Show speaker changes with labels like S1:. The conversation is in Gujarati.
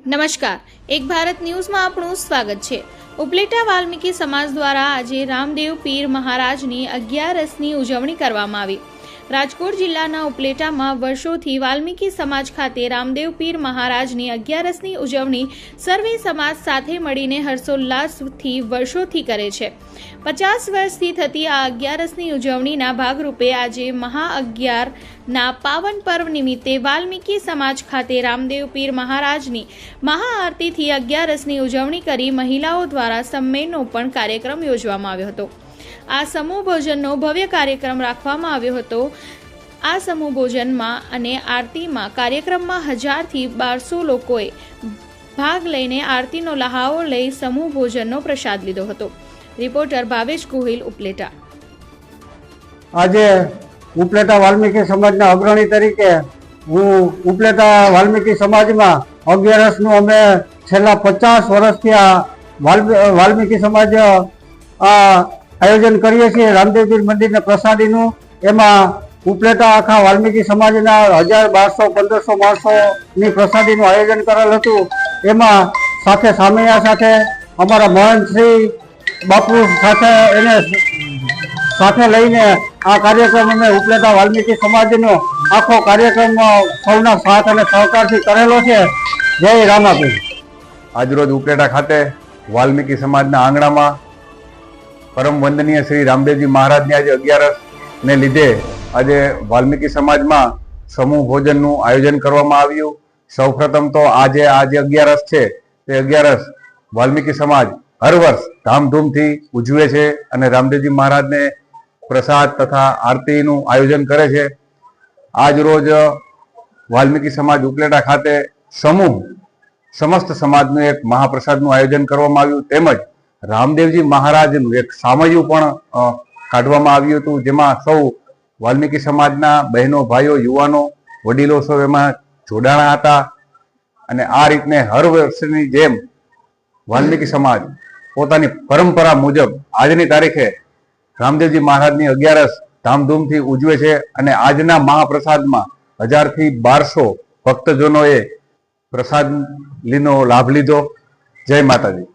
S1: નમસ્કાર, એક ભારત ન્યૂઝમાં આપનું સ્વાગત છે। ઉપલેટા વાલ્મીકી સમાજ દ્વારા આજે રામદેવ પીર મહારાજની 11રસની ઉજવણી કરવામાં આવી। રાજકોટ જિલ્લાના ઉપલેટામાં વર્ષોથી વાલ્મીકી સમાજ ખાતે રામદેવ પીર મહારાજની 11રસની ઉજવણી સર્વે સમાજ સાથે મળીને હર્ષોલ્લાસથી વર્ષોથી કરે છે। 50 વર્ષથી થતી આ 11રસની ઉજવણીના ભાગરૂપે આજે મહા-11ના પાવન પર્વ નિમિત્તે વાલ્મીકી સમાજ ખાતે રામદેવ પીર મહારાજની મહાઆરતીથી 11રસની ઉજવણી કરી મહિલાઓ દ્વારા સમ્મેનનો પણ કાર્યક્રમ યોજવામાં આવ્યો હતો। આ સમૂહ ભોજનનો ભવ્ય કાર્યક્રમ રાખવામાં આવ્યો હતો। આ સમૂહ ભોજનમાં અને આરતીમાં કાર્યક્રમમાં 1000થી 1200 લોકોએ ભાગ લઈને આરતીનો લહાવો લઈ સમૂહ ભોજનનો પ્રસાદ લીધો હતો। રિપોર્ટર ભાવેશ ગોહિલ, ઉપલેટા।
S2: આજે ઉપલેટા વાલ્મીકી સમાજના અગ્રણી તરીકે હું ઉપલેટા વાલ્મીકી સમાજમાં 11રસનું અમે છેલ્લા 50 વર્ષથી આ વાલ્મીકી સમાજ આયોજન કરીએ છીએ રામદેવપીર મંદિરના પ્રસાદીનું। એમાં ઉપલેટા આખા વાલ્મીકી સમાજના 1000, 1200, 1500 માણસોની પ્રસાદીનું આયોજન કરેલ હતું। એમાં સાથે સામૈયા સાથે અમારા મહંત શ્રી બાપુ સાથે એને સાથે લઈને આ કાર્યક્રમ અમે ઉપલેટા વાલ્મીકી સમાજનો આખો કાર્યક્રમ સૌના સાથ અને સહકારથી કરેલો છે। જય રામાપીર।
S3: આજરોજ ઉપલેટા ખાતે વાલ્મીકી સમાજના આંગણામાં પરમ વંદનીય શ્રી રામદેવજી મહારાજની આજે 11રસ ને લીધે આજે વાલ્મીકી સમાજમાં સમૂહ ભોજનનું આયોજન કરવામાં આવ્યું। સૌપ્રથમ તો આજે 11રસ છે તે 11રસ વાલ્મીકી સમાજ હર વર્ષ ધામધૂમથી ઉજવે છે અને રામદેવજી મહારાજને પ્રસાદ તથા આરતીનું આયોજન કરે છે। આજ રોજ વાલ્મીકી સમાજ ઉપલેટા ખાતે સમસ્ત સમાજનું એક મહાપ્રસાદનું આયોજન કરવામાં આવ્યું, તેમજ રામદેવજી મહારાજનું એક સામૈયું પણ કાઢવામાં આવ્યું હતું, જેમાં સૌ વાલ્મીકી સમાજના બહેનો, ભાઈઓ, યુવાનો, વડીલો સૌ એમાં જોડાણા હતા। અને આ રીતને હર વર્ષની જેમ વાલ્મીકી સમાજ પોતાની પરંપરા મુજબ આજની તારીખે રામદેવજી મહારાજની 11રસ ધામધૂમથી ઉજવે છે અને આજના મહાપ્રસાદમાં 1000થી 1200 ભક્તજનોએ પ્રસાદનો લાભ લીધો। જય માતાજી।